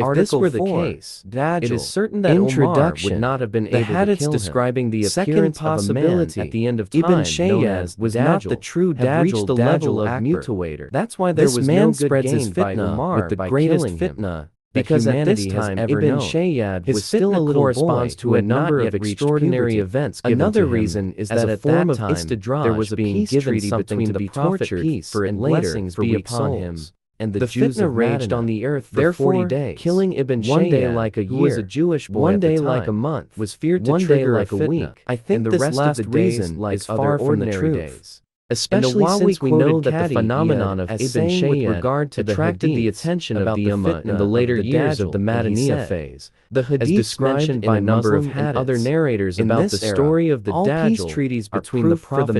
If this were the case, it is certain that Omar would not have been able to kill him. The hadiths describing the appearance of a man at the end of time, Ibn Shayyad, was not the true Dajjal, the level of mutilator. That's why there was no good gain by Umar with the greatest fitna, because at this time Ibn Shayyad was still a little boy to a number of extraordinary events given to him. Another reason is that at that time there was a peace treaty between the Prophet for and blessings be upon him, and the fitna raged on the earth for 40 days, killing Ibn Shayyad, one day like a year, who was a Jewish boy, one day like a month, was feared to trigger like a week. I think the rest of the reason lies far from the truth. Especially since we know that the phenomenon of Ibn Shayyad attracted the attention of the Ummah in the later years of the Madaniyah phase. The hadiths mentioned by a number of other narrators about the story of the Dajjal, peace treaties between the Prophet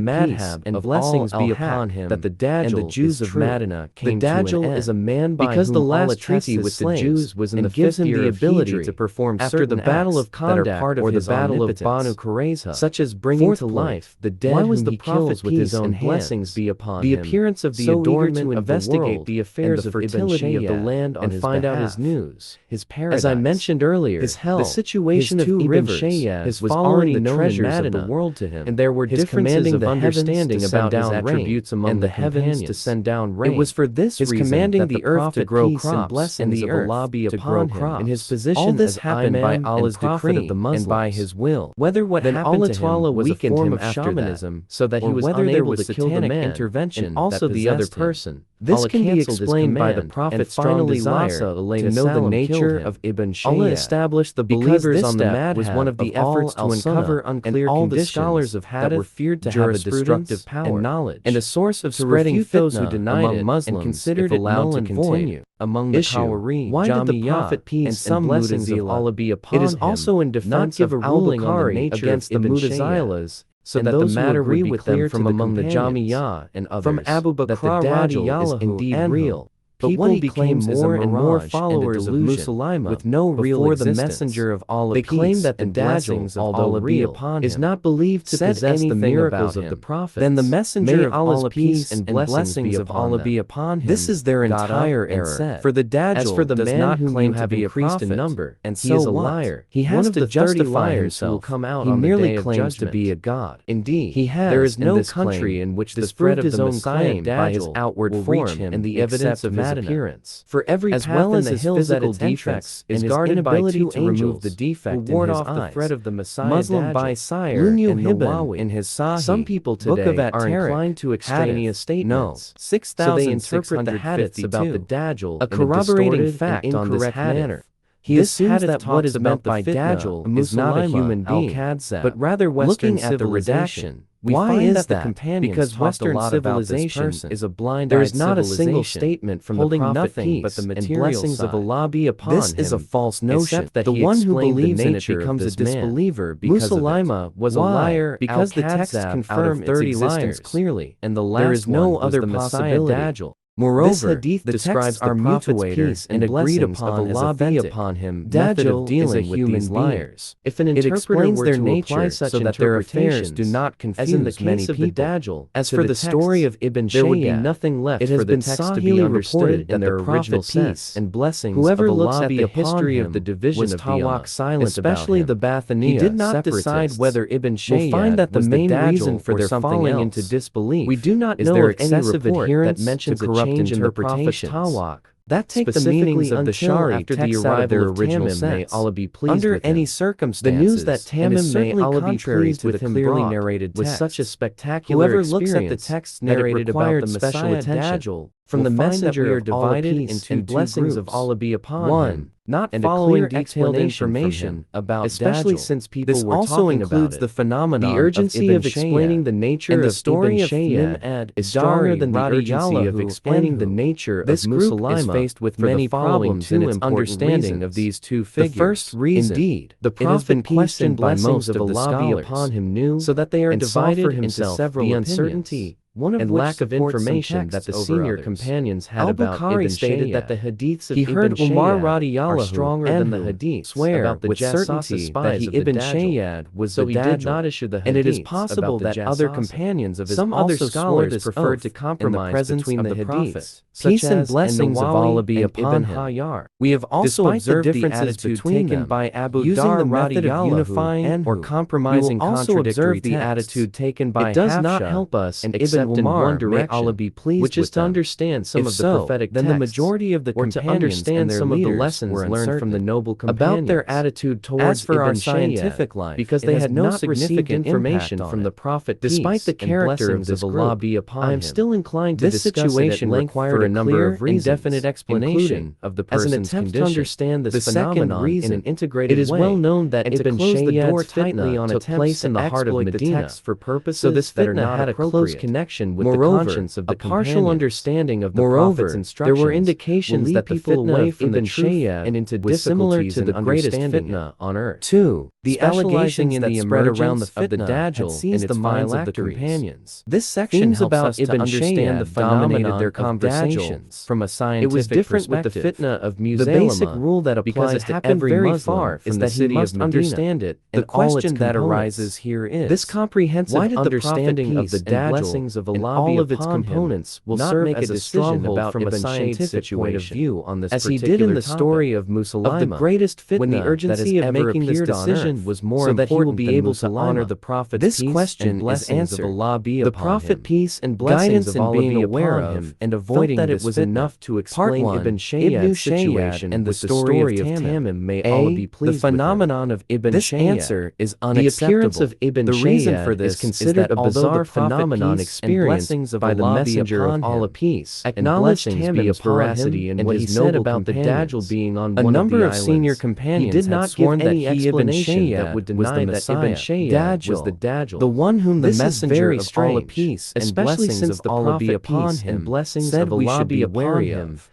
and blessings be upon him, that the Dajjal and the Jews of Medina came to an end. The Dajjal is a man by because the last treaty with the Jews was in the fifth year of Hijri, to perform after the Battle of Khandaq or the Battle of Banu Qurayza, such as bringing to life the dead whom he kills with his own blessings be upon him. The appearance of the adornment to investigate the affairs of fertility of the land and find out his news, his paradise. As I mentioned earlier, his hell, the situation of Ibn Shayyad was already known treasures of the world to him, and there were differences of understanding about his attributes among the heavens to send down rain. It was for this reason commanding the earth to grow crops and the earth be upon him, in his position. All this happened by Allah's decree and by his will. Whether what happened to him was a form of shamanism, so that he was unable to kill the man, and also the other person. This can be explained by the Prophet's strong desire to know the nature of Ibn Shayyad. Allah established the believers on the madhab was one of the efforts to uncover unclear conditions, the scholars of hadith that were feared to have a destructive power and knowledge, and a source of spreading those who denied it Muslims and considered it allowed to continue. Among the Khawarij, why did the Prophet peace and blessings of Allah be upon him? It is also in defense of al-Bukhari against the Mutazilas, so that the matter would be clear from among the Jamiyah and others, from Abu Bakr that the Dajjal is indeed real. But people became more and more followers of Musaylima with no real existence. The messenger of Allah they claim that the Dajjal, although real, is not believed to possess the miracles of the Prophet. Then the messenger of Allah's peace and blessings of Allah be upon him. This is their entire error. For the Dajjal does not claim to be increased in number, and he is a liar. He has to justify himself. Who will come out on the day of judgment. He merely claims to be a god. Indeed, he has. There is no country in which the spread of the Messiah by his outward form and the evidence of appearance. For every as well as his physical defects is guarded by two to remove the defect who ward off the threat of the Messiah. Muslim by Sire and Nawawi in his Sahih. Some people today are inclined to extraneous statements. 6,000 so they interpret the hadiths about the Dajjal, a corroborating fact on this manner. He assumes that what is meant by Dajjal is not a human being, but rather Western civilization. Why is that? Because Western civilization is a blind. There is not a single statement from the Prophet but the material blessings of Allah be upon him. This is a false notion. That the one who believes in it becomes a disbeliever because Musaylima was a liar because the texts confirm its existence clearly, and the last there is no other possibility. Moreover, this describes the Prophet's peace and agreed upon Allah be upon him method of dealing with these liars. If an interpreter were to apply such so that their affairs do not confuse as in the case of the Dajjal, as for the story of Ibn Shayyad, there would be nothing left for the text to be understood in their original peace and blessings. Whoever looks at the history of the division of the Ummah, especially the Bathaniyah, he did not decide whether Ibn Shayyad will find that the main reason for their falling into disbelief. We do not know of any report that mentions a change in the Prophet's Tawaq. That takes the meanings of the Shari after the arrival of Tamim may Allah be pleased under with any circumstances. The news that Tamim may Allah be pleased with him clearly narrated was such a spectacular whoever looks at the texts narrated about the Messiah Dajjal from the messenger we are divided into blessings of Allah be upon him, not and following detailed information about especially Dajjal. Since people this were also includes the phenomenon the urgency of explaining the nature and the story of Shayyad is stronger than the urgency of explaining the nature of Musaylima faced with many problems in its understanding of these two figures. The first reason, indeed, the Prophet questioned by most of Allah be upon him knew so that they are divided into several the uncertainty and lack of information that the senior companions had about Ibn stated that the hadiths of Ibn Shayyad are stronger than the hadiths about the certainty that Ibn Shayyad was the Dajjal, did not issue the hadiths, and it is possible that other companions of his some other scholars preferred to compromise between the hadiths, peace and blessings of Allah be upon him. We have also observed the differences between them by Abu Dar the method of unifying or compromising contradictory the attitude taken by it does not help us and except in one direction, which is to understand some of the prophetic texts, then the majority of the companions to understand some of the lessons learned from the noble companions about their attitude towards our scientific life, because they had no significant information from the Prophet despite the character of this Allah be upon him. I am still inclined to discuss situation required a number of reasons, indefinite explanation of the person's condition to understand this phenomenon in an integrated way. It is well known that Ibn Shayyad's fitna took place in the heart of Medina for purposes so this fitna had a close connection with the conscience of the partial understanding of the Prophet's instructions. There were indications that the fitna away from Ibn Shayyad and into was similar to the greatest fitna on earth. 2. The allegations in the spread around the fitna of the Dajjal and the minds of the companions. This section helps about Ibn Shayyad the phenomenon their conversations from a scientific perspective. It was different with the fitna of Musaylama. The basic rule that applies to every Muslim is that he must understand it. The question that arises here is this comprehensive understanding of the Dajjal and all of its components will serve as a stronghold from a scientific point of view on this particular topic. As he did in the story of Musaylama, of the greatest fitna when the urgency of making this decision was more so that he will be able to honor the Prophet's this peace question and blessings of Allah be upon the Prophet peace and blessings of Allah being aware of him and avoiding that it was enough to explain Ibn Shayyad's situation and the story of Tamim may Allah be pleased the phenomenon of Ibn Shayyad. This answer is unacceptable. The appearance of Ibn Shayyad reason for this is considered a bizarre phenomenon experienced by the messenger of Allah peace, acknowledged Tamim's veracity and what he said about the Dajjal being on one of the islands. Senior companions he did not give any explanation that would deny that Ibn Shayyad was the Dajjal, the one whom the messenger of Allah peace and blessings of Allah be upon him said we should be wary of.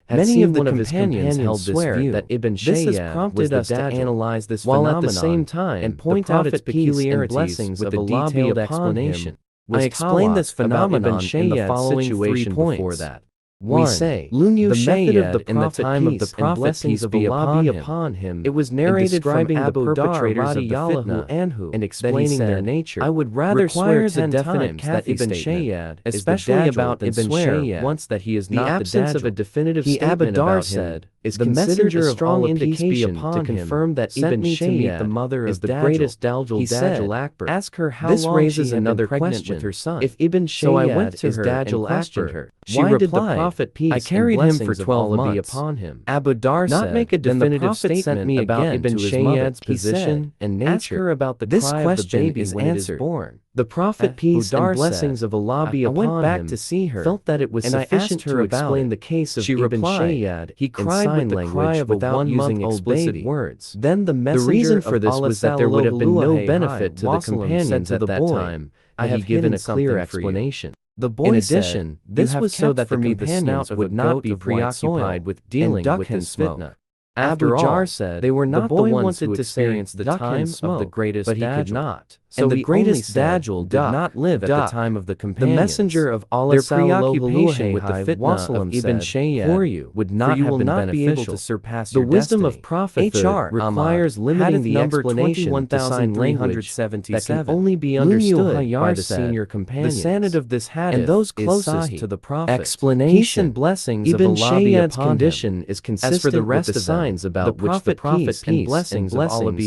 Many of the companions held this view that Ibn Shayyad was the Dajjal, to analyze this while at the same time and point out its peculiarities with a detailed explanation. I explained this phenomenon in the following 3 points. Before that. 1. We say, the method of the in the time of the Prophet peace be upon him. It was narrated from Abu the perpetrators of the fitna and explaining their nature. I would rather swear 10 times that Ibn Shayyad, especially about Ibn Shayyad, once that he is not the absence of a definitive statement about him, is the messenger of strong indication to confirm that Ibn Shayyad, the mother is the greatest Dajjal Akbar. Ask her how this raises another question with her son. If Ibn Shayyad is Dajjal Akbar, she replied, I carried him for 12 months. Upon him. Abu Dar said, not make a definitive statement about Ibn Shayyad's position and nature. Ask her about the cry of the baby when it is born. The Prophet peace and blessings of Allah be upon him went back to see her, felt that it was sufficient to explain the case of Ibn Shayyad. He cried with the cry of without using explicit words. Then the reason for this was that there would have been no benefit to the companions at that time. I have given a clear explanation. The boy in addition, this was so that the companions would not be preoccupied with dealing with this fitna. After all, said, they were not the ones who experienced the time of the greatest but he could not. So the greatest Dajjal did not live at the time of the companions. The messenger of Allah their preoccupation with the fitna of Ibn Shayyad would not have been beneficial to surpass the wisdom of prophethood requires limiting the explanation to sign language that can only be understood by the senior companions. The sanad of this hadith and those closest to the Prophet. Explanation peace and blessings Ibn Shayyad's condition is consistent for the rest with the signs about which the Prophet peace and blessings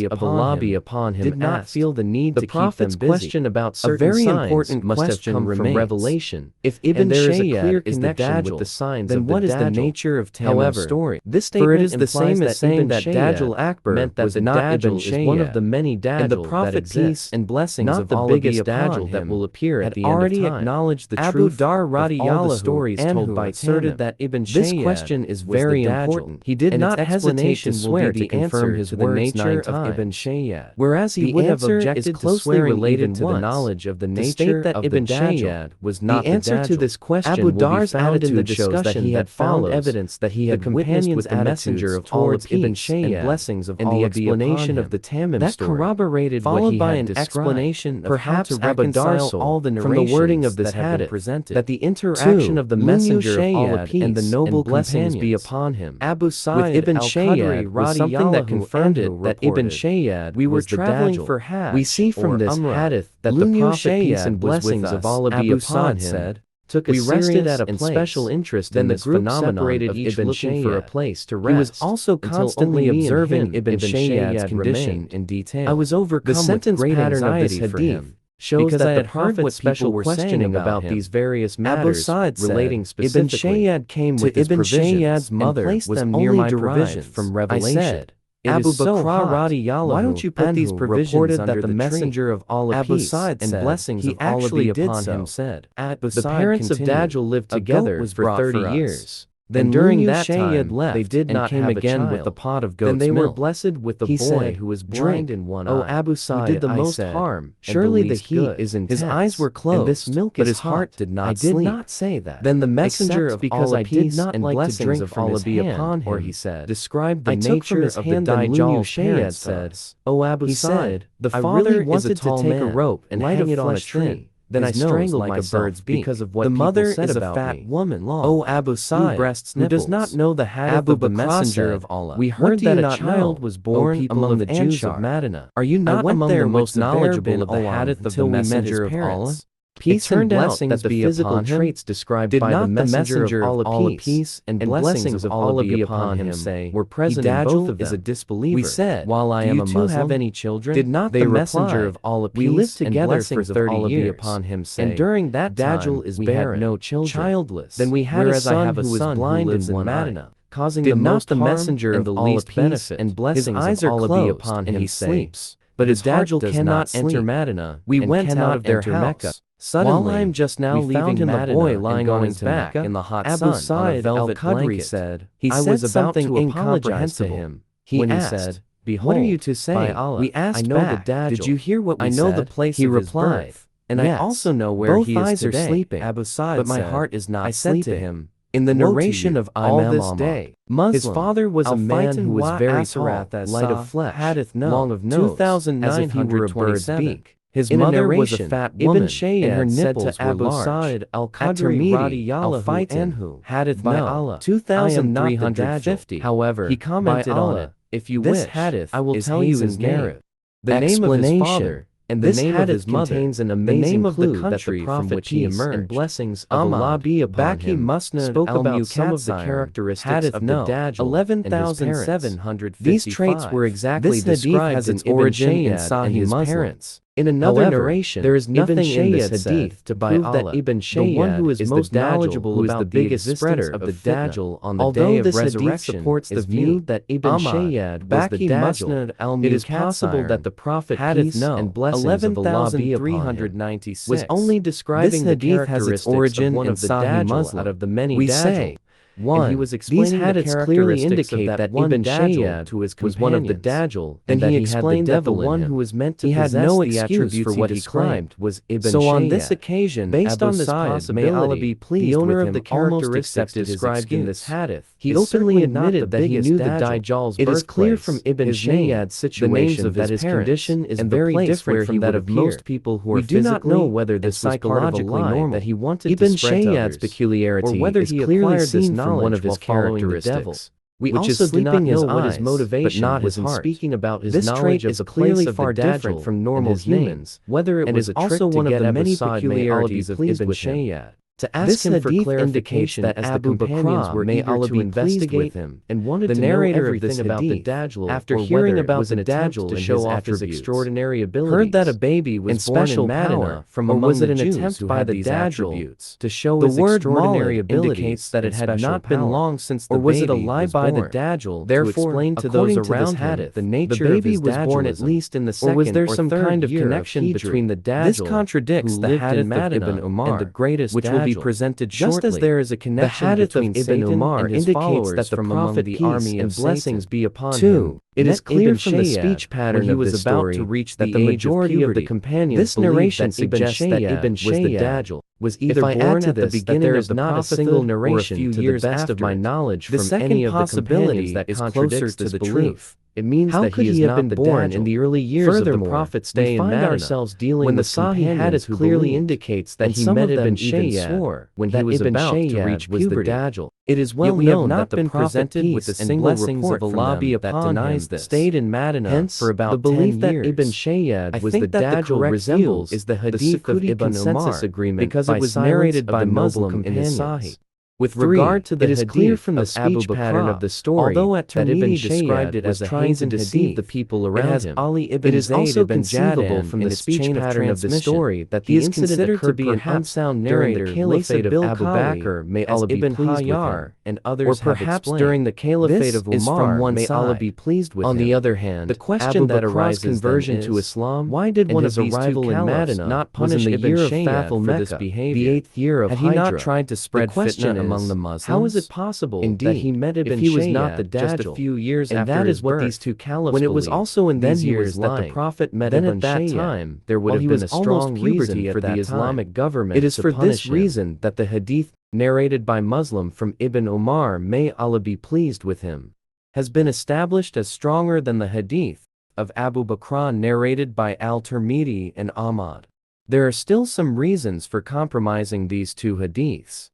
of Allah be upon him did not feel the need to Prophet's question about certain a very important must have come from revelation. If Ibn Shayyad is the Dajjal, with the signs then what is the nature of Tamim's story? This statement is the same as saying that Dajjal Akbar meant that the Dajjal is one of the many Dajjal and the Prophet peace and blessings of Allah be upon him that will appear at the end of time. Already acknowledged the truth of all the stories told by asserted that Ibn Shayyad. This question is very important. He did not hesitate to swear to confirm his words 9 times. Whereas he would have objected to closely related to the knowledge of the nature of the Dajjal was not the answer to this question. Abu Dar's attitude shows that he had found evidence that he had witnessed with the messenger of Allah peace and blessings of Allah be upon him. The explanation of the Tamim story corroborated followed by an explanation of how to reconcile all the narrations from the wording of this hadith presented that the interaction of the messenger of Allah peace and the noble blessings be upon him Abu Sa'id Ibn Shayyad was something that confirmed it that Ibn Shayyad we were traveling for Hajj. We see from this hadith that the Prophet peace and blessings of Allah be upon him said, took a serious and special interest in this phenomenon of Ibn Shayyad for a place to rest. He was also constantly observing Ibn Shayyad's condition in detail. I was overcome with great anxiety of this hadith. Shows because that I had heard what special were questioning about these various matters relating specifically Ibn Shayyad came with Ibn Shayyad's mother was them near my provisions from Revelation. I said, Abu Bakr radiyallahu why don't you put these provisions under the messenger of Allah peace and blessings of Allah be upon him said, the parents of Dajjal lived together for 30 years. Then during that time, they did not came have again with the pot of goat's milk. Then they were blessed with the boy who was blind in one eye. O Abu Sa'id, who did the most harm. Surely the heat is intense. His eyes were closed, and this milk but his heart did not sleep. I did not say that. Then the messenger of Allah peace and blessings of Allah be upon him, or he said, described the nature of the Dajjal's Shayyad said, O Abu Sa'id, the father wanted to take a rope and hang it on a tree. Then I strangled like a bird's beak because of what the mother is a fat woman long. O Abu Sa'id, who does not know the hadith of the messenger of Allah. We heard that a child was born among the Jews of Medina. Are you not among the most knowledgeable of the hadith of the messenger of Allah? Peace and blessings that the physical traits described by the messenger of Allah peace and blessings of Allah be upon him say were present in both of them is a disbeliever. We said, while I am a Muslim, have any children? Did not the messenger of Allah peace we lived together for 30 years upon him say, and during that Dajjal is barren, no children, childless. Then we had a son who was blind in one eye, causing the most the messenger of Allah peace and blessings of Allah be upon him. He sleeps, but his Dajjal cannot enter Medina. We went out of their house. Suddenly, while I am just now leaving Medina, the boy lying on his back in the hot sun Abu Sa'id al-Khudri said, I was about to apologize to him. He said, Behold, what are you to say? By Allah, we asked I know back, the Dajjal. Did you hear what we said? I know the place he of replied, his birth. And yes, I also know where both he is eyes today. Are sleeping. Abu Sa'id but my heart is not sleeping. I said to him, in the narration of all this day, his father was a man who was very tall, light of flesh, hadith no, long of nose, 2,927. His mother was a fat woman, and her nipples were Abu Sa'id al-Khudri radiyallahu anhu hadith by Allah 2,350. However, he commented on it, if you wish, hadith, I will tell you his name. The name of his father and the name of his mother contains an amazing clue that the Prophet peace and blessings of Allah be upon him spoke about some of the characteristics of the Dajjal 11,755. These traits were exactly described as its origin in Sahih Muslim. In another narration, there is nothing in this hadith to prove that Ibn Shayyad, the one who is most knowledgeable about the biggest spreader of the Dajjal on the day of resurrection, supports the view that Ibn Shayyad was the Dajjal. It is possible that the Prophet peace and blessings of Allah be upon him was only describing the characteristics of one of the Dajjal out of the many Dajjal. One, he was explaining the clearly indicate that Ibn Shayyad was one of the Dajjal, and he explained that the one who was meant to possess no the attributes for what he described was Ibn Shayyad. So on this occasion, based on this possibility, the owner of the characteristics described in this hadith, he openly admitted that he knew the Dajjal's birthplace. It is clear from Ibn Shayyad's situation that his condition is very different from that of most people who are physically. We do not know whether this was psychologically normal that he wanted to spread to others, peculiarity, or whether he acquired this from one of his characteristics. We also do not know what his motivation but not his heart. Speaking about his knowledge of the clearly far different from normal humans, whether it was a trick to get the many peculiarities of Ibn Shayyad. To ask him for clarification that as the companions were eager to investigate with him and wanted to know everything about the Dajjal, after hearing about the Dajjal to show off his extraordinary abilities, heard that a baby was born in Medina from among the Jews who had these attributes to show his extraordinary abilities indicates that it had not been long since the baby was born. Or was it a lie by the Dajjal to explain to those around him the nature of his Dajjalism? The baby was born at least in the second or was there some kind of connection between the Dajjal this contradicts the hadith of Ibn Umar and the greatest Dajjal be presented shortly. Just as there is a connection between Ibn Umar and his followers that the Prophet peace and blessings be upon him. It is clear from the speech pattern he was about to reach that the majority of the companions this narration suggests that Ibn Shayyad was either born at the beginning of the Prophet or a few years after. My knowledge from any of the companions that is closer to the truth. It means that he is not born in the early years of the Prophet's day in Medina, when the Sahih Hadith clearly indicates that he met Ibn Shayyad when he was about to reach puberty. It is well known that the Prophet peace and blessings of Allah be upon him stayed in Medina for about the belief that Ibn Shayyad was the Dajjal resembles is the Hadith of Ibn Umar because it was narrated by Muslim in his Sahih. With regard to the Hadith, it is clear from the speech pattern of the story that Ibn described it as trying to deceive the people around him. It is also conceivable from the speech pattern of the story that the incident occurred to be an unsound narrator during the Caliphate of Abu Bakr, may Allah be pleased with him, and others or perhaps during the Caliphate of Umar, may Allah be pleased with him. On the other hand, the question that arises conversion to Islam, why did one of these two caliphs not punish Ibn Shayyad for this behavior? The 8th year of Hijrah, had he not tried to spread fitna among the Muslims? How is it possible that he met Ibn Shayyad just a few years after his birth? And that is what these two caliphs when it was also in these years that the Prophet met Ibn Shayyad. Then at that time, there would have been a strong reason for the Islamic government to punish him. It is for this reason that the hadith narrated by Muslim from Ibn Umar, may Allah be pleased with him, has been established as stronger than the hadith of Abu Bakr narrated by Al-Tirmidhi and Ahmad. There are still some reasons for compromising these two hadiths.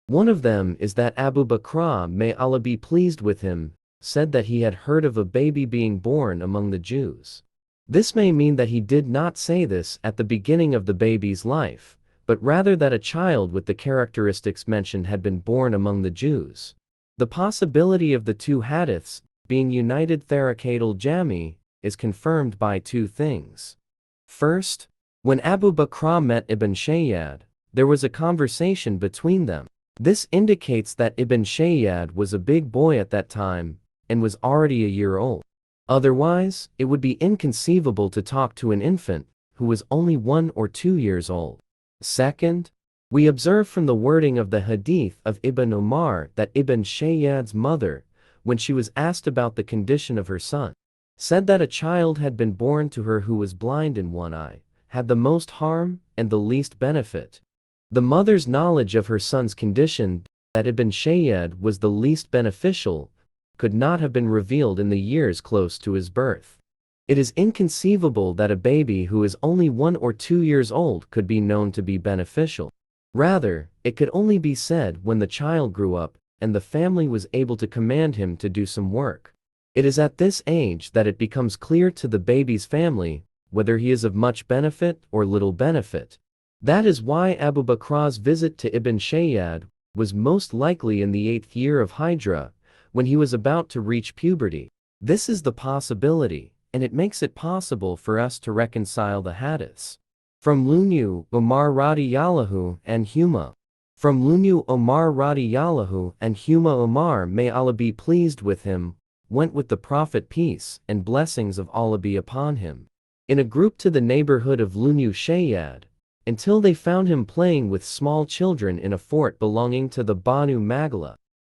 One of them is that Abu Bakr, may Allah be pleased with him, said that he had heard of a baby being born among the Jews. This may mean that he did not say this at the beginning of the baby's life, but rather that a child with the characteristics mentioned had been born among the Jews. The possibility of the two hadiths being united Tharakatul Jami is confirmed by two things. First, when Abu Bakr met Ibn Shayyad, there was a conversation between them. This indicates that Ibn Shayyad was a big boy at that time and was already a year old. Otherwise, it would be inconceivable to talk to an infant who was only 1 or 2 years old. Second, we observe from the wording of the hadith of Ibn Umar that Ibn Shayyad's mother, when she was asked about the condition of her son, said that a child had been born to her who was blind in one eye, had the most harm and the least benefit. The mother's knowledge of her son's condition, that Ibn Shayyad was the least beneficial, could not have been revealed in the years close to his birth. It is inconceivable that a baby who is only 1 or 2 years old could be known to be beneficial. Rather, it could only be said when the child grew up and the family was able to command him to do some work. It is at this age that it becomes clear to the baby's family whether he is of much benefit or little benefit. That is why Abu Bakr's visit to Ibn Shayyad was most likely in the 8th year of Hijrah, when he was about to reach puberty. This is the possibility, and it makes it possible for us to reconcile the hadiths. From Ibn Umar radiyallahu and Huma. From Ibn Umar radiyallahu and Huma Umar, may Allah be pleased with him, went with the Prophet peace and blessings of Allah be upon him, in a group to the neighborhood of Ibn Shayyad, until they found him playing with small children in a fort belonging to the Banu Magla.